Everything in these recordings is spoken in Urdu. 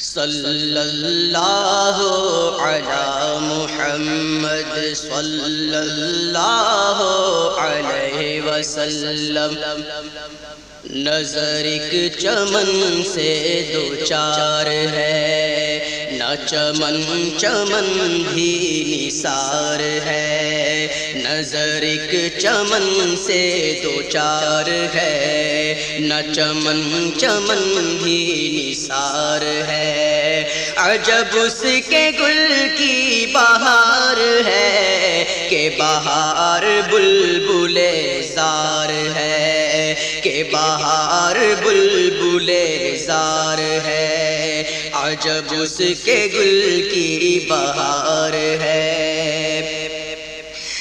صلی اللہ علی محمد صلی اللہ علیہ وسلم۔ نظر ایک چمن سے دو چار ہے، نہ چمن چمن بھی نثار ہے۔ نظر ایک چمن سے دو چار ہے، نہ چمن چمن بھی نثار ہے۔ عجب اس کے گل کی بہار ہے کہ بہار بلبل زار ہے، کہ بہار بلبل زار ہے۔ عجب اس کے گل کی بہار ہے۔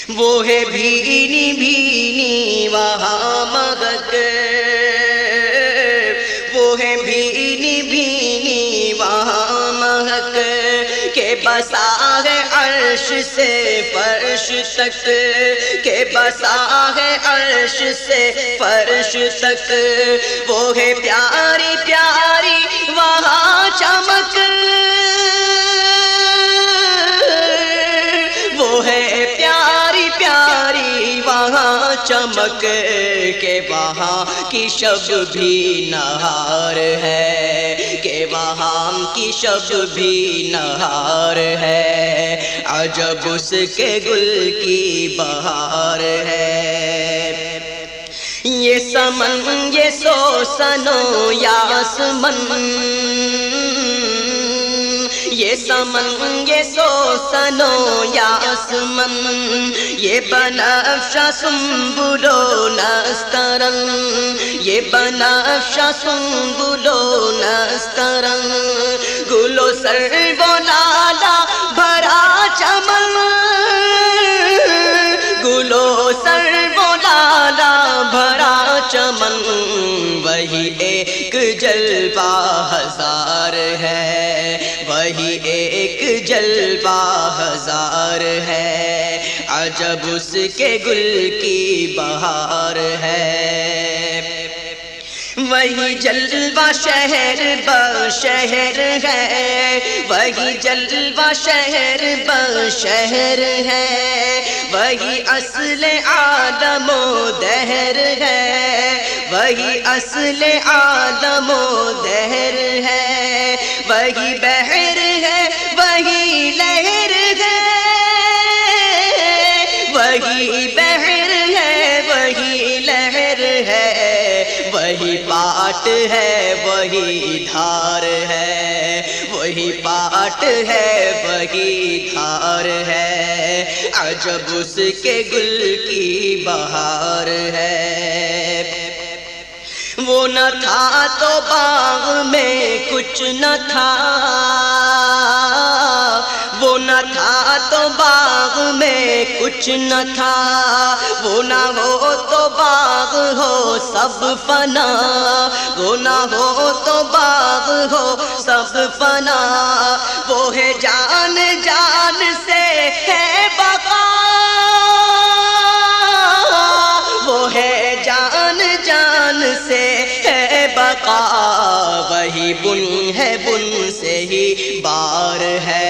وہ ہے بھینی بھینی وہاں مہک، وہ ہے بھینی بھینی وہاں مہک، کہ بسا ہے عرش سے فرش تک، کہ بسا ہے عرش سے فرش تک۔ وہ ہے پیاری پیاری وہاں چمک، وہ ہے پیاری پیاری وہاں چمک، کہ وہاں کی شب بھی نہار ہے، کہ وہاں کی شب بھی نہار ہے۔ عجب اس کے گل کی بہار ہے۔ یہ سمن یہ سوسنو یاسمن، یہ سمن یہ سوسنو یاسمن، یہ بنفشہ سنبل و نسترن، یہ بنفشہ سنبل و نسترن۔ گل و سرو و لالا بھرا چمن، گل و سرو و لالا بھرا چمن، وہی ایک جلوہ ہزار ہے، وہی ایک جلوہ ہزار ہے۔ عجب اس کے گل کی بہار ہے۔ وہی جلوہ شہر بشہر ہے، وہی جلوہ شہر بشہر ہے۔ وہی اصل عالم و دہر ہے، وہی اصل عالم و دہر ہے۔ وہی بحر ہے وہی لہر ہے، وہی بحر ہے وہی لہر ہے۔ وہی پاٹ ہے وہی دھار ہے، وہی پاٹ ہے وہی دھار ہے۔ عجب اس کے گل کی بہار ہے۔ وہ نہ تھا تو باغ میں کچھ نہ تھا، وہ نہ تھا تو باغ میں کچھ نہ تھا۔ وہ نہ ہو تو باغ ہو سب فنا، وہ نہ ہو تو باغ ہو سب فنا۔ وہ ہے جان جان سے ہے بقا، وہ ہے جان جان سے ہے بقا۔ وہی بن ہے بن سے ہی بار ہے،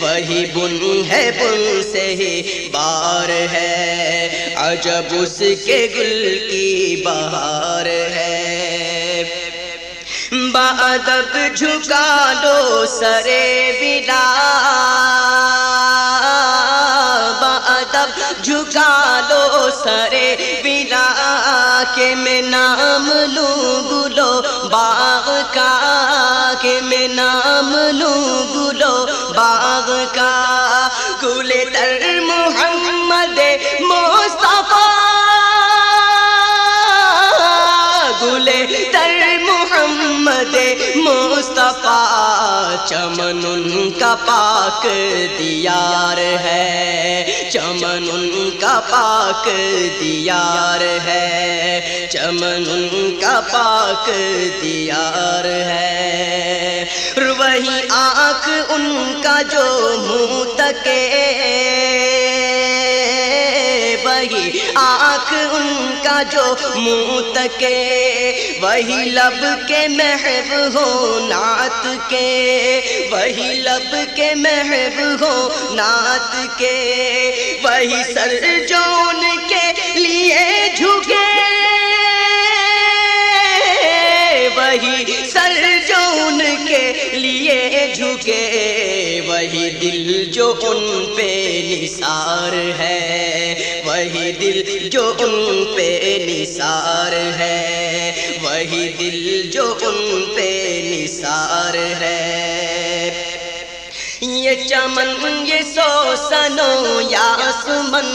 وہی بن ہے بن سے ہی بار ہے۔ عجب اس کے گل کی بہار ہے۔ بادب جھکا لو سرے ودا، بادب جھکا لو سرے ودا، کہ میں نام لوں گلو باغ کا، کہ میں نام لوں گلو باغ کا۔ گل تر محمد مصطفیٰ، گل تر محمد مصطفیٰ، چمن ان کا پاک دیار ہے، چمن ان کا پاک دیار ہے، چمن ان کا پاک دیار ہے۔ وہی آنکھ ان کا جو منہ تکے، وہی آنکھ ان کا جو منہ تکے، وہی لب کے محب ہو نعت کے، وہی لب کے محب ہو نعت کے، وہی سر جو ان کے لیے جھکے، وہی سر جو ان کے لیے جھکے، وہی دل جو ان پہ نثار ہے، وہی دل جو ان پہ نثار ہے، وہی دل جو ان پہ نثار ہے۔ یہ چمن یہ سوسنو یاسمن،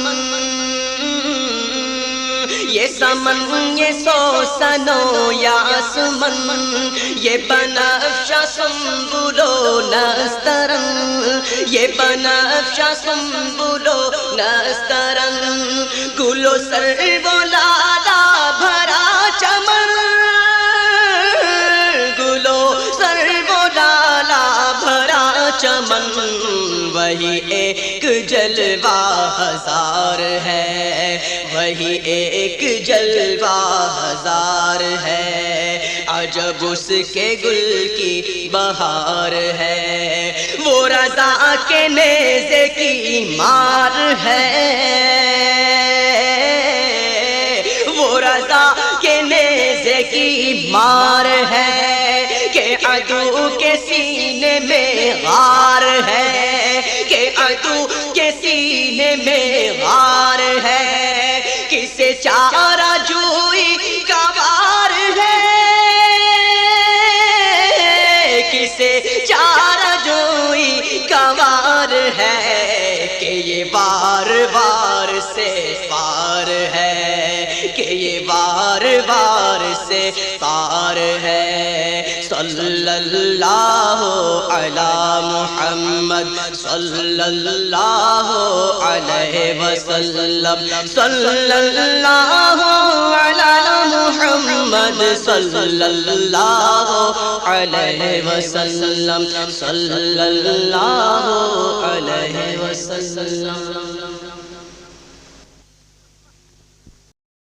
یہ سمن یہ سوسنو یاسمن، یہ بنفشہ سنبل و نسترن، یہ بنفشہ سنبل و نسترن، گل و سرو و لالا بھرا چمن، گل و سرو و لالا بھرا چمن، وہی ایک جلوہ ہزار ہے، وہی ایک جلوہ ہزار ہے، عجب اس کے گل کی بہار ہے، وہ رضا کے نیزے کی مار ہے، وہ رضا کے نیزے کی مار ہے، کہ عدو کے سینے میں غار ہے، کہ عدو کے سینے میں غار ہے، کسے چارہ جوئی کا وار ہے، کسے چارہ جوئی کا وار ہے، کہ یہ وار وار سے پار ہے، کہ یہ وار وار سے پار ہے۔ صلی اللہ علی محمد صلی اللہ علیہ وسلم، صلی اللہ علی محمد صلی اللہ علیہ وسلم، صلی اللہ علیہ وسلم۔